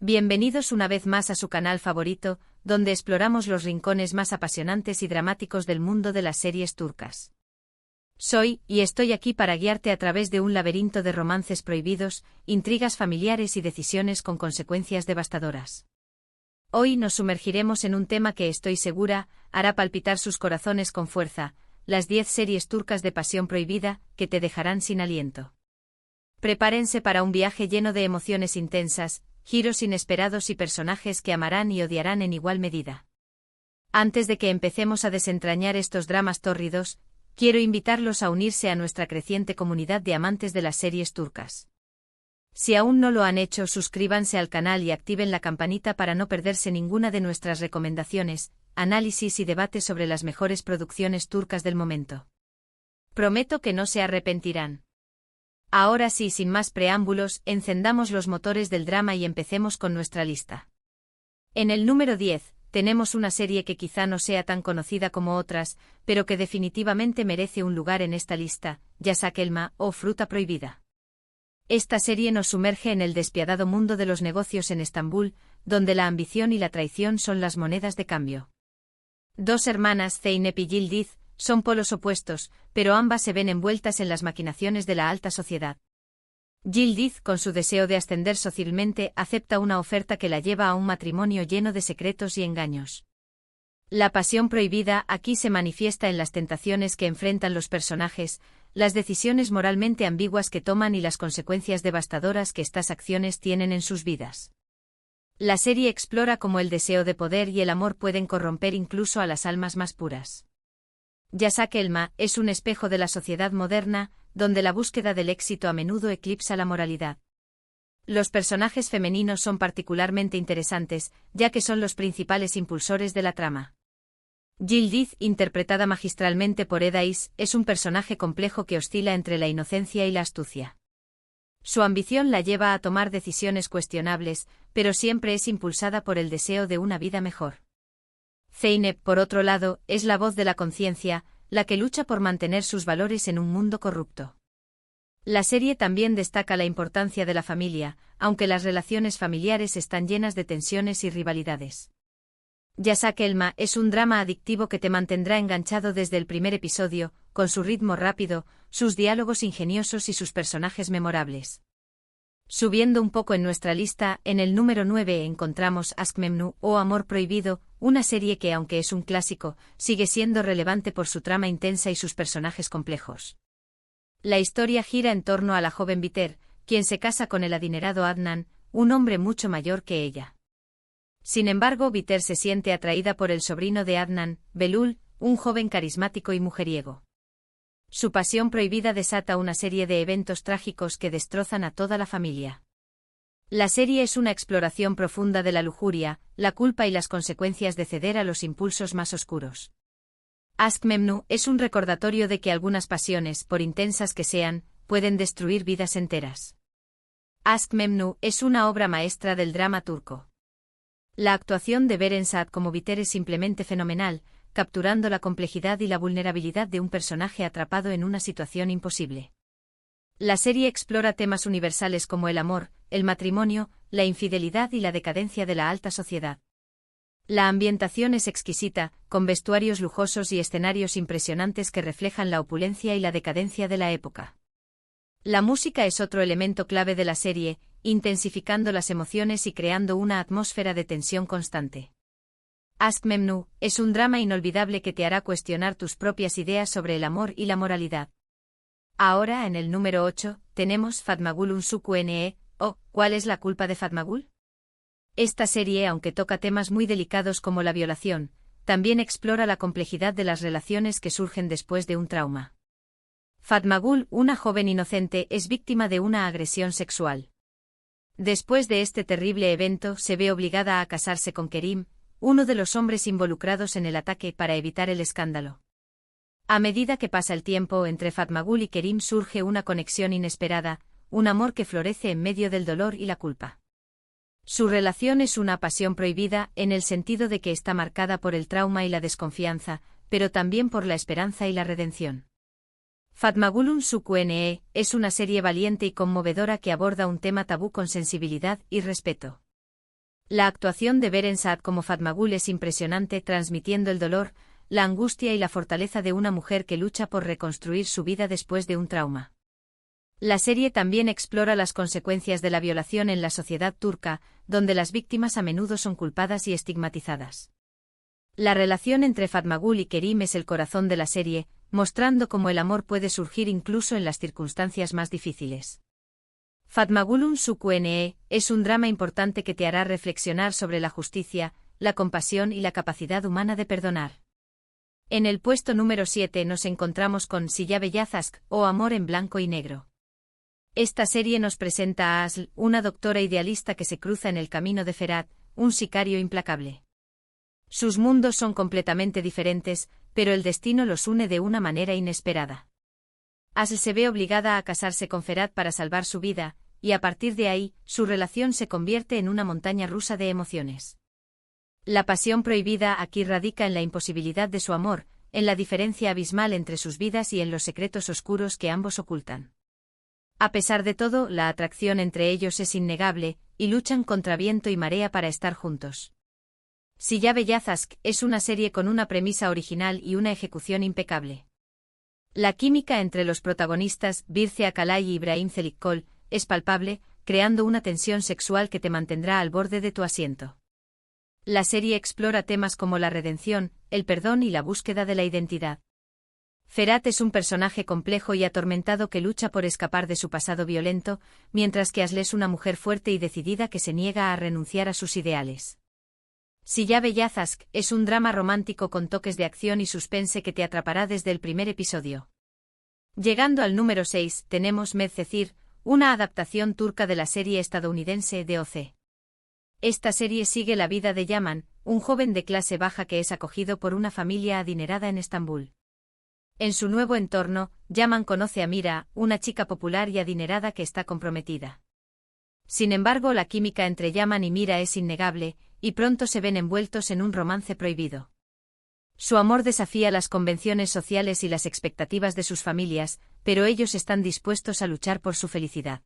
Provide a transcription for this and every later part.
Bienvenidos una vez más a su canal favorito, donde exploramos los rincones más apasionantes y dramáticos del mundo de las series turcas. Y estoy aquí para guiarte a través de un laberinto de romances prohibidos, intrigas familiares y decisiones con consecuencias devastadoras. Hoy nos sumergiremos en un tema que estoy segura hará palpitar sus corazones con fuerza: las 10 series turcas de pasión prohibida que te dejarán sin aliento. Prepárense para un viaje lleno de emociones intensas, giros inesperados y personajes que amarán y odiarán en igual medida. Antes de que empecemos a desentrañar estos dramas tórridos, quiero invitarlos a unirse a nuestra creciente comunidad de amantes de las series turcas. Si aún no lo han hecho, suscríbanse al canal y activen la campanita para no perderse ninguna de nuestras recomendaciones, análisis y debates sobre las mejores producciones turcas del momento. Prometo que no se arrepentirán. Ahora sí, sin más preámbulos, encendamos los motores del drama y empecemos con nuestra lista. En el número 10, tenemos una serie que quizá no sea tan conocida como otras, pero que definitivamente merece un lugar en esta lista: Yasak Elma, o Fruta Prohibida. Esta serie nos sumerge en el despiadado mundo de los negocios en Estambul, donde la ambición y la traición son las monedas de cambio. Dos hermanas, Zeynep y Yildiz, son polos opuestos, pero ambas se ven envueltas en las maquinaciones de la alta sociedad. Yildiz, con su deseo de ascender socialmente, acepta una oferta que la lleva a un matrimonio lleno de secretos y engaños. La pasión prohibida aquí se manifiesta en las tentaciones que enfrentan los personajes, las decisiones moralmente ambiguas que toman y las consecuencias devastadoras que estas acciones tienen en sus vidas. La serie explora cómo el deseo de poder y el amor pueden corromper incluso a las almas más puras. Yasak Elma es un espejo de la sociedad moderna, donde la búsqueda del éxito a menudo eclipsa la moralidad. Los personajes femeninos son particularmente interesantes, ya que son los principales impulsores de la trama. Yildiz, interpretada magistralmente por Edais, es un personaje complejo que oscila entre la inocencia y la astucia. Su ambición la lleva a tomar decisiones cuestionables, pero siempre es impulsada por el deseo de una vida mejor. Zeynep, por otro lado, es la voz de la conciencia, la que lucha por mantener sus valores en un mundo corrupto. La serie también destaca la importancia de la familia, aunque las relaciones familiares están llenas de tensiones y rivalidades. Yasak Elma es un drama adictivo que te mantendrá enganchado desde el primer episodio, con su ritmo rápido, sus diálogos ingeniosos y sus personajes memorables. Subiendo un poco en nuestra lista, en el número 9 encontramos Aşk Memnu, o Amor Prohibido, una serie que, aunque es un clásico, sigue siendo relevante por su trama intensa y sus personajes complejos. La historia gira en torno a la joven Biter, quien se casa con el adinerado Adnan, un hombre mucho mayor que ella. Sin embargo, Biter se siente atraída por el sobrino de Adnan, Belul, un joven carismático y mujeriego. Su pasión prohibida desata una serie de eventos trágicos que destrozan a toda la familia. La serie es una exploración profunda de la lujuria, la culpa y las consecuencias de ceder a los impulsos más oscuros. Aşk Memnu es un recordatorio de que algunas pasiones, por intensas que sean, pueden destruir vidas enteras. Aşk Memnu es una obra maestra del drama turco. La actuación de Beren Saat como Biter es simplemente fenomenal, capturando la complejidad y la vulnerabilidad de un personaje atrapado en una situación imposible. La serie explora temas universales como el amor, el matrimonio, la infidelidad y la decadencia de la alta sociedad. La ambientación es exquisita, con vestuarios lujosos y escenarios impresionantes que reflejan la opulencia y la decadencia de la época. La música es otro elemento clave de la serie, intensificando las emociones y creando una atmósfera de tensión constante. Aşk Memnu es un drama inolvidable que te hará cuestionar tus propias ideas sobre el amor y la moralidad. Ahora, en el número 8, tenemos Fatmagül Unsuk-Ne, o ¿Cuál es la culpa de Fatmagül? Esta serie, aunque toca temas muy delicados como la violación, también explora la complejidad de las relaciones que surgen después de un trauma. Fatmagül, una joven inocente, es víctima de una agresión sexual. Después de este terrible evento, se ve obligada a casarse con Kerim, uno de los hombres involucrados en el ataque, para evitar el escándalo. A medida que pasa el tiempo, entre Fatmagül y Kerim surge una conexión inesperada, un amor que florece en medio del dolor y la culpa. Su relación es una pasión prohibida, en el sentido de que está marcada por el trauma y la desconfianza, pero también por la esperanza y la redención. Fatmagül Unsuk-Ne es una serie valiente y conmovedora que aborda un tema tabú con sensibilidad y respeto. La actuación de Beren Saat como Fatmagul es impresionante, transmitiendo el dolor, la angustia y la fortaleza de una mujer que lucha por reconstruir su vida después de un trauma. La serie también explora las consecuencias de la violación en la sociedad turca, donde las víctimas a menudo son culpadas y estigmatizadas. La relación entre Fatmagul y Kerim es el corazón de la serie, mostrando cómo el amor puede surgir incluso en las circunstancias más difíciles. Fatmagul'un Suku-Ne es un drama importante que te hará reflexionar sobre la justicia, la compasión y la capacidad humana de perdonar. En el puesto número 7 nos encontramos con Siyabe Yazask, o Amor en blanco y negro. Esta serie nos presenta a Asl, una doctora idealista que se cruza en el camino de Ferhat, un sicario implacable. Sus mundos son completamente diferentes, pero el destino los une de una manera inesperada. Asl se ve obligada a casarse con Ferhat para salvar su vida, y a partir de ahí, su relación se convierte en una montaña rusa de emociones. La pasión prohibida aquí radica en la imposibilidad de su amor, en la diferencia abismal entre sus vidas y en los secretos oscuros que ambos ocultan. A pesar de todo, la atracción entre ellos es innegable, y luchan contra viento y marea para estar juntos. Siyabe Yazask es una serie con una premisa original y una ejecución impecable. La química entre los protagonistas, Birce Akalay y Ibrahim Zelikkol, es palpable, creando una tensión sexual que te mantendrá al borde de tu asiento. La serie explora temas como la redención, el perdón y la búsqueda de la identidad. Ferhat es un personaje complejo y atormentado que lucha por escapar de su pasado violento, mientras que Asl es una mujer fuerte y decidida que se niega a renunciar a sus ideales. Siyabe Yazask es un drama romántico con toques de acción y suspense que te atrapará desde el primer episodio. Llegando al número 6, tenemos Medcezir, una adaptación turca de la serie estadounidense DOC. Esta serie sigue la vida de Yaman, un joven de clase baja que es acogido por una familia adinerada en Estambul. En su nuevo entorno, Yaman conoce a Mira, una chica popular y adinerada que está comprometida. Sin embargo, la química entre Yaman y Mira es innegable, y pronto se ven envueltos en un romance prohibido. Su amor desafía las convenciones sociales y las expectativas de sus familias, pero ellos están dispuestos a luchar por su felicidad.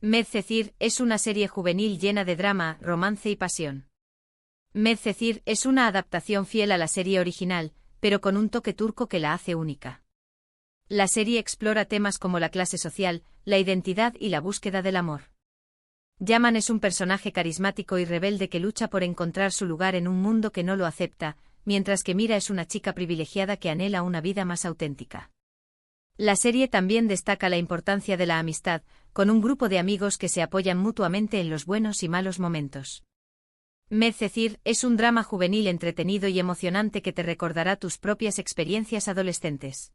Medcezir es una serie juvenil llena de drama, romance y pasión. Medcezir es una adaptación fiel a la serie original, pero con un toque turco que la hace única. La serie explora temas como la clase social, la identidad y la búsqueda del amor. Yaman es un personaje carismático y rebelde que lucha por encontrar su lugar en un mundo que no lo acepta, mientras que Mira es una chica privilegiada que anhela una vida más auténtica. La serie también destaca la importancia de la amistad, con un grupo de amigos que se apoyan mutuamente en los buenos y malos momentos. Medcezir es un drama juvenil entretenido y emocionante que te recordará tus propias experiencias adolescentes.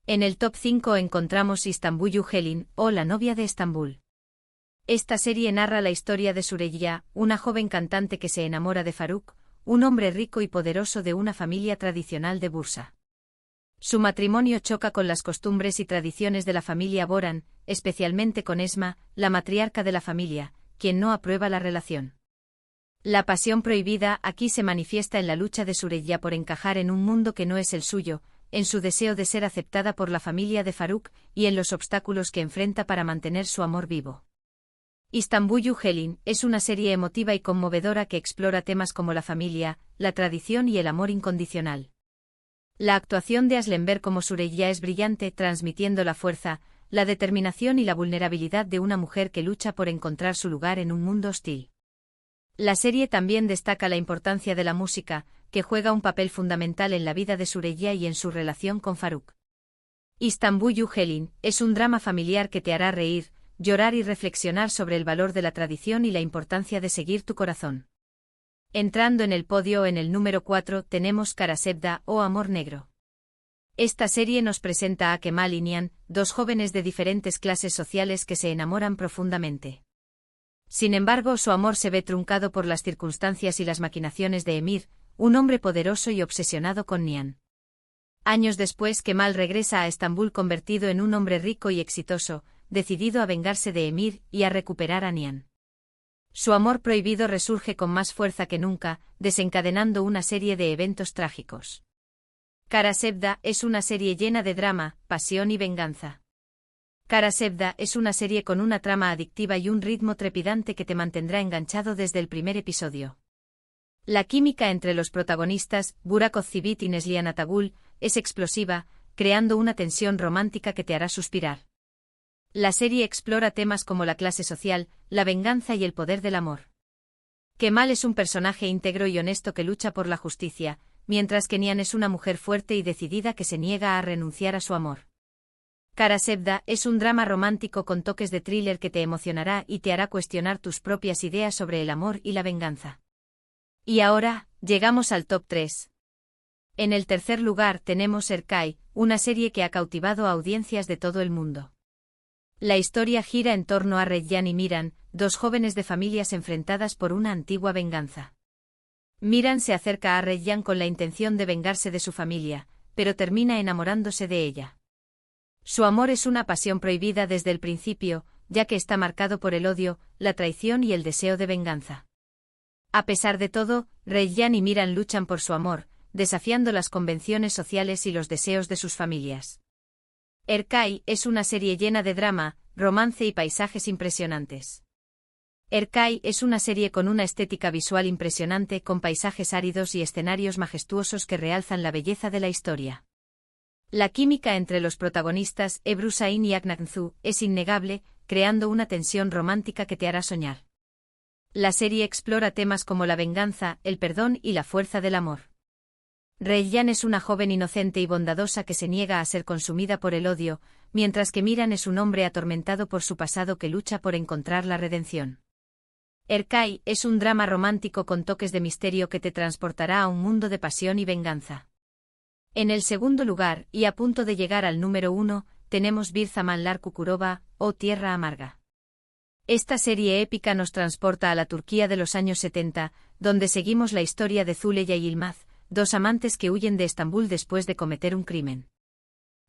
En el top 5 encontramos Istanbul'u Helin, o La novia de Estambul. Esta serie narra la historia de Süreyya, una joven cantante que se enamora de Faruk, un hombre rico y poderoso de una familia tradicional de Bursa. Su matrimonio choca con las costumbres y tradiciones de la familia Boran, especialmente con Esma, la matriarca de la familia, quien no aprueba la relación. La pasión prohibida aquí se manifiesta en la lucha de Süreyya por encajar en un mundo que no es el suyo, en su deseo de ser aceptada por la familia de Faruk y en los obstáculos que enfrenta para mantener su amor vivo. Istanbul'u Helin es una serie emotiva y conmovedora que explora temas como la familia, la tradición y el amor incondicional. La actuación de Aslenber como Süreyya es brillante, transmitiendo la fuerza, la determinación y la vulnerabilidad de una mujer que lucha por encontrar su lugar en un mundo hostil. La serie también destaca la importancia de la música, que juega un papel fundamental en la vida de Süreyya y en su relación con Faruk. Istanbul'u Helin es un drama familiar que te hará reír, llorar y reflexionar sobre el valor de la tradición y la importancia de seguir tu corazón. Entrando en el podio en el número 4 tenemos Karasebda, o Amor Negro. Esta serie nos presenta a Kemal y Nihan, dos jóvenes de diferentes clases sociales que se enamoran profundamente. Sin embargo, su amor se ve truncado por las circunstancias y las maquinaciones de Emir, un hombre poderoso y obsesionado con Nihan. Años después, Kemal regresa a Estambul convertido en un hombre rico y exitoso, decidido a vengarse de Emir y a recuperar a Nihan. Su amor prohibido resurge con más fuerza que nunca, desencadenando una serie de eventos trágicos. Karasebda es una serie llena de drama, pasión y venganza. Kara Sevda es una serie con una trama adictiva y un ritmo trepidante que te mantendrá enganchado desde el primer episodio. La química entre los protagonistas, Burak Ozcivit y Neslihan Atagul, es explosiva, creando una tensión romántica que te hará suspirar. La serie explora temas como la clase social, la venganza y el poder del amor. Kemal es un personaje íntegro y honesto que lucha por la justicia, mientras que Nihan es una mujer fuerte y decidida que se niega a renunciar a su amor. Kara Sevda es un drama romántico con toques de thriller que te emocionará y te hará cuestionar tus propias ideas sobre el amor y la venganza. Y ahora, llegamos al top 3. En el tercer lugar tenemos Erkai, una serie que ha cautivado a audiencias de todo el mundo. La historia gira en torno a Reyyan y Miran, dos jóvenes de familias enfrentadas por una antigua venganza. Miran se acerca a Reyyan con la intención de vengarse de su familia, pero termina enamorándose de ella. Su amor es una pasión prohibida desde el principio, ya que está marcado por el odio, la traición y el deseo de venganza. A pesar de todo, Reyyan y Miran luchan por su amor, desafiando las convenciones sociales y los deseos de sus familias. Erkai es una serie llena de drama, romance y paisajes impresionantes. Erkai es una serie con una estética visual impresionante con paisajes áridos y escenarios majestuosos que realzan la belleza de la historia. La química entre los protagonistas, Ebru Şahin y Akın Aksu, es innegable, creando una tensión romántica que te hará soñar. La serie explora temas como la venganza, el perdón y la fuerza del amor. Reyyan es una joven inocente y bondadosa que se niega a ser consumida por el odio, mientras que Miran es un hombre atormentado por su pasado que lucha por encontrar la redención. Erkai es un drama romántico con toques de misterio que te transportará a un mundo de pasión y venganza. En el segundo lugar, y a punto de llegar al número 1, tenemos Bir Zamanlar Kukurova, o Tierra Amarga. Esta serie épica nos transporta a la Turquía de los años 70, donde seguimos la historia de Züleyha y Yılmaz, dos amantes que huyen de Estambul después de cometer un crimen.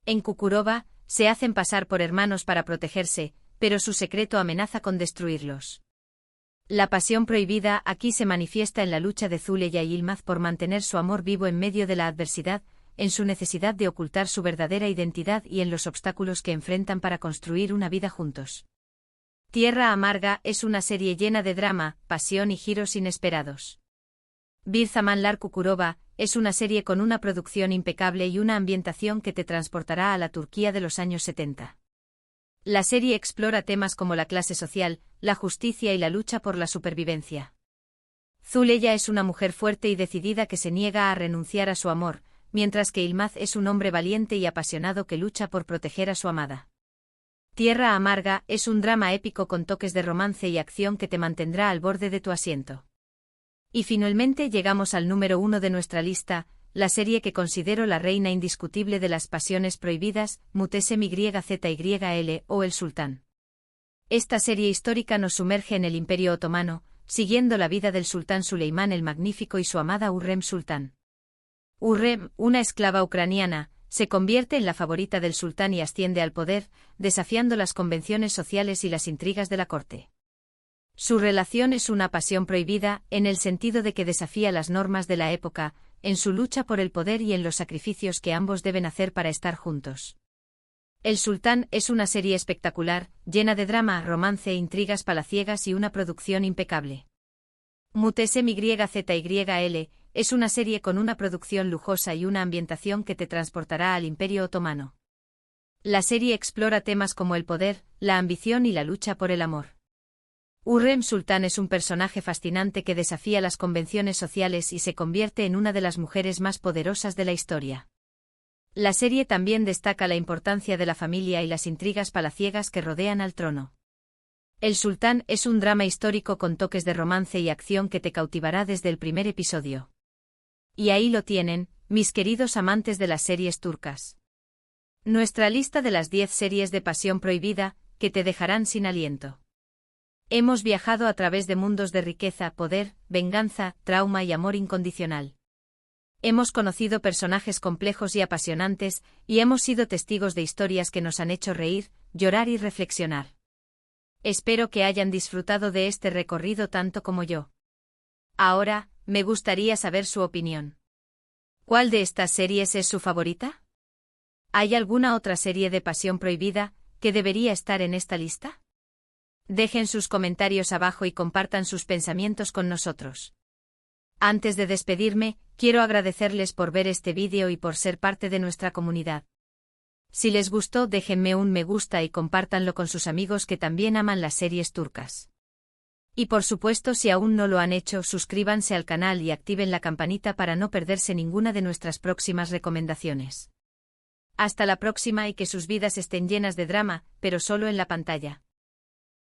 En Kukurova, se hacen pasar por hermanos para protegerse, pero su secreto amenaza con destruirlos. La pasión prohibida aquí se manifiesta en la lucha de Züleyha y Yılmaz por mantener su amor vivo en medio de la adversidad, en su necesidad de ocultar su verdadera identidad y en los obstáculos que enfrentan para construir una vida juntos. Tierra Amarga es una serie llena de drama, pasión y giros inesperados. Bir Zamanlar Kukurova es una serie con una producción impecable y una ambientación que te transportará a la Turquía de los años 70. La serie explora temas como la clase social, la justicia y la lucha por la supervivencia. Züleyha es una mujer fuerte y decidida que se niega a renunciar a su amor, mientras que Yılmaz es un hombre valiente y apasionado que lucha por proteger a su amada. Tierra Amarga es un drama épico con toques de romance y acción que te mantendrá al borde de tu asiento. Y finalmente llegamos al número 1 de nuestra lista, la serie que considero la reina indiscutible de las pasiones prohibidas, Muhteşem Yzyl o El Sultán. Esta serie histórica nos sumerge en el Imperio Otomano, siguiendo la vida del sultán Suleimán el Magnífico y su amada Hürrem Sultán. Hürrem, una esclava ucraniana, se convierte en la favorita del sultán y asciende al poder, desafiando las convenciones sociales y las intrigas de la corte. Su relación es una pasión prohibida, en el sentido de que desafía las normas de la época, en su lucha por el poder y en los sacrificios que ambos deben hacer para estar juntos. El Sultán es una serie espectacular, llena de drama, romance e intrigas palaciegas y una producción impecable. Muhteşem Yzyl es una serie con una producción lujosa y una ambientación que te transportará al Imperio Otomano. La serie explora temas como el poder, la ambición y la lucha por el amor. Hürrem Sultán es un personaje fascinante que desafía las convenciones sociales y se convierte en una de las mujeres más poderosas de la historia. La serie también destaca la importancia de la familia y las intrigas palaciegas que rodean al trono. El Sultán es un drama histórico con toques de romance y acción que te cautivará desde el primer episodio. Y ahí lo tienen, mis queridos amantes de las series turcas. Nuestra lista de las 10 series de pasión prohibida, que te dejarán sin aliento. Hemos viajado a través de mundos de riqueza, poder, venganza, trauma y amor incondicional. Hemos conocido personajes complejos y apasionantes, y hemos sido testigos de historias que nos han hecho reír, llorar y reflexionar. Espero que hayan disfrutado de este recorrido tanto como yo. Ahora, me gustaría saber su opinión. ¿Cuál de estas series es su favorita? ¿Hay alguna otra serie de pasión prohibida ¿qué debería estar en esta lista? Dejen sus comentarios abajo y compartan sus pensamientos con nosotros. Antes de despedirme, quiero agradecerles por ver este vídeo y por ser parte de nuestra comunidad. Si les gustó, déjenme un me gusta y compártanlo con sus amigos que también aman las series turcas. Y por supuesto, si aún no lo han hecho, suscríbanse al canal y activen la campanita para no perderse ninguna de nuestras próximas recomendaciones. Hasta la próxima y que sus vidas estén llenas de drama, pero solo en la pantalla.